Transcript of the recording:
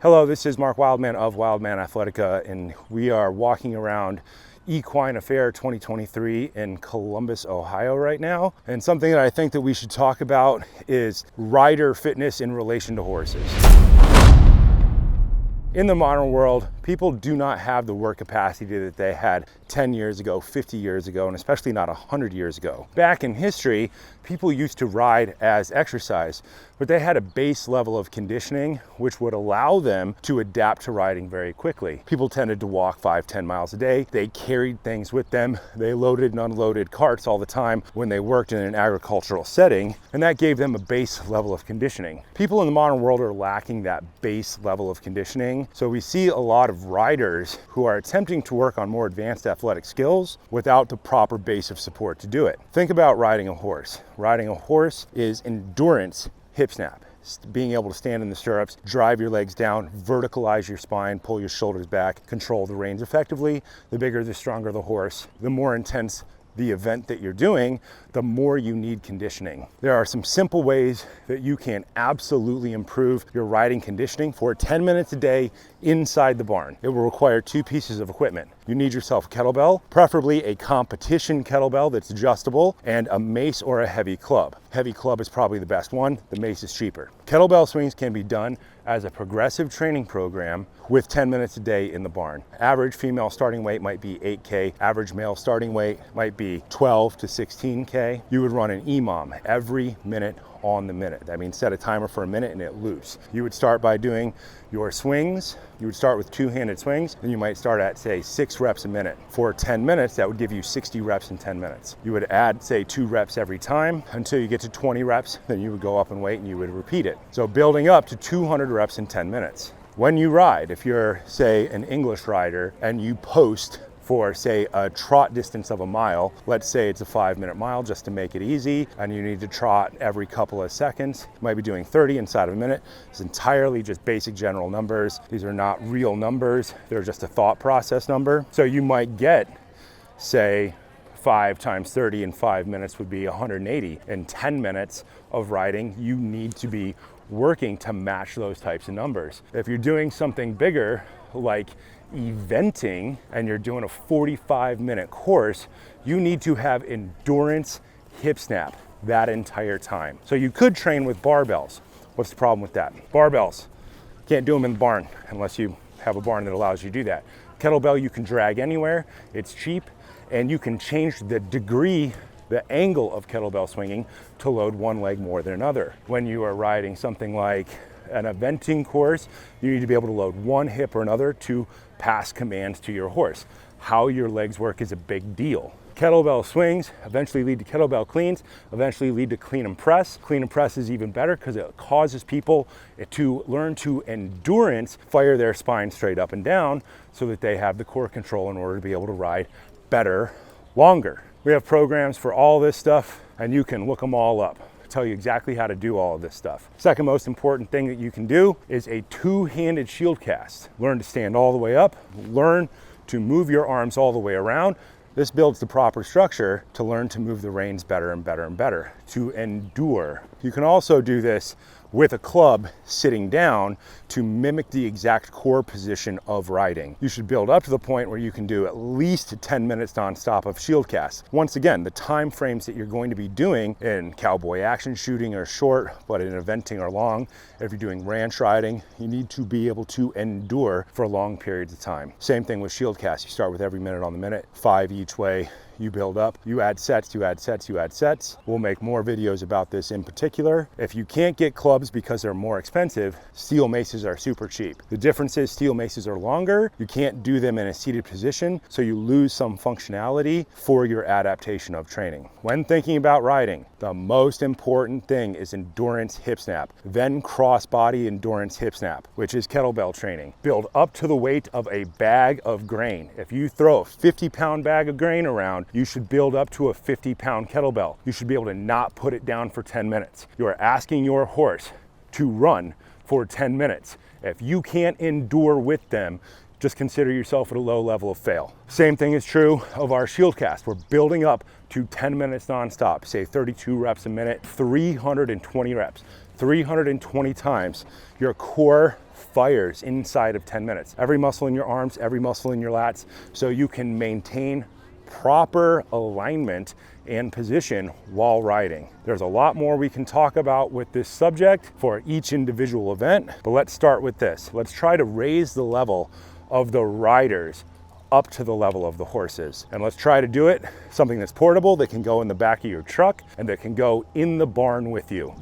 Hello, this is Mark Wildman of Wildman Athletica, and we are walking around Equine Affair 2023 in Columbus, Ohio right now. And something that I think that we should talk about is rider fitness in relation to horses. In the modern world, people do not have the work capacity that they had 10 years ago, 50 years ago, and especially not 100 years ago. Back in history, people used to ride as exercise, but they had a base level of conditioning which would allow them to adapt to riding very quickly. People tended to walk 5-10 miles a day. They carried things with them. They loaded and unloaded carts all the time when they worked in an agricultural setting, and that gave them a base level of conditioning. People in the modern world are lacking that base level of conditioning, so we see a lot of riders who are attempting to work on more advanced athletic skills without the proper base of support to do it. Think about riding a horse. Riding a horse is endurance hip snap. Being able to stand in the stirrups, drive your legs down, verticalize your spine, pull your shoulders back, control the reins effectively. The bigger, the stronger the horse, the more intense the event that you're doing, the more you need conditioning. There are some simple ways that you can absolutely improve your riding conditioning for 10 minutes a day inside the barn. It will require 2 pieces of equipment. You need yourself a kettlebell, preferably a competition kettlebell that's adjustable, and a mace or a heavy club. Heavy club is probably the best one. The mace is cheaper. Kettlebell swings can be done as a progressive training program with 10 minutes a day in the barn. Average female starting weight might be 8K. Average male starting weight might be 12 to 16K. You would run an EMOM every minute on the minute. That means set a timer for a minute and it loops. You would start by doing your swings. You would start with 2-handed swings, and you might start at, say, 6 reps a minute. For 10 minutes, that would give you 60 reps in 10 minutes. You would add, say, 2 reps every time until you get to 20 reps, then you would go up and wait and you would repeat it. So building up to 200 reps in 10 minutes. When you ride, if you're, say, an English rider and you post for, say, a trot distance of a mile, let's say it's a 5-minute mile just to make it easy, and you need to trot every couple of seconds. You might be doing 30 inside of a minute. It's entirely just basic general numbers. These are not real numbers. They're just a thought process number. So you might get, say, 5 times 30 in 5 minutes would be 180. In 10 minutes of riding, you need to be working to match those types of numbers. If you're doing something bigger, like eventing, and you're doing a 45-minute course, you need to have endurance hip snap that entire time. So you could train with barbells. What's the problem with that? Barbells, can't do them in the barn unless you have a barn that allows you to do that. Kettlebell you can drag anywhere, it's cheap, and you can change the degree, the angle of kettlebell swinging to load one leg more than another. When you are riding something like an eventing course, you need to be able to load one hip or another to pass commands to your horse. How your legs work is a big deal. Kettlebell swings eventually lead to kettlebell cleans, eventually lead to clean and press. Clean and press is even better because it causes people to learn to endurance fire their spine straight up and down so that they have the core control in order to be able to ride better, longer. We have programs for all this stuff, and you can look them all up. Tell you exactly how to do all of this stuff. Second most important thing that you can do is a 2-handed shield cast. Learn to stand all the way up, learn to move your arms all the way around. This builds the proper structure to learn to move the reins better and better and better, to endure. You can also do this with a club sitting down to mimic the exact core position of riding. You should build up to the point where you can do at least 10 minutes nonstop of shield casts. Once again, the time frames that you're going to be doing in cowboy action shooting are short, but in eventing are long. If you're doing ranch riding, you need to be able to endure for long periods of time. Same thing with shield casts. You start with every minute on the minute, 5 each way. You build up, you add sets, you add sets, you add sets. We'll make more videos about this in particular. If you can't get clubs because they're more expensive, steel maces are super cheap. The difference is steel maces are longer. You can't do them in a seated position, so you lose some functionality for your adaptation of training. When thinking about riding, the most important thing is endurance hip snap, then cross body endurance hip snap, which is kettlebell training. Build up to the weight of a bag of grain. If you throw a 50-pound bag of grain around, you should build up to a 50-pound kettlebell. You should be able to not put it down for 10 minutes. You are asking your horse to run for 10 minutes. If you can't endure with them, just consider yourself at a low level of fail. Same thing is true of our shield cast. We're building up to 10 minutes nonstop, say 32 reps a minute, 320 reps. 320 times. Your core fires inside of 10 minutes. Every muscle in your arms, every muscle in your lats, so you can maintain proper alignment and position while riding. There's a lot more we can talk about with this subject for each individual event, but let's start with this. Let's try to raise the level of the riders up to the level of the horses. And let's try to do it something that's portable, that can go in the back of your truck, and that can go in the barn with you.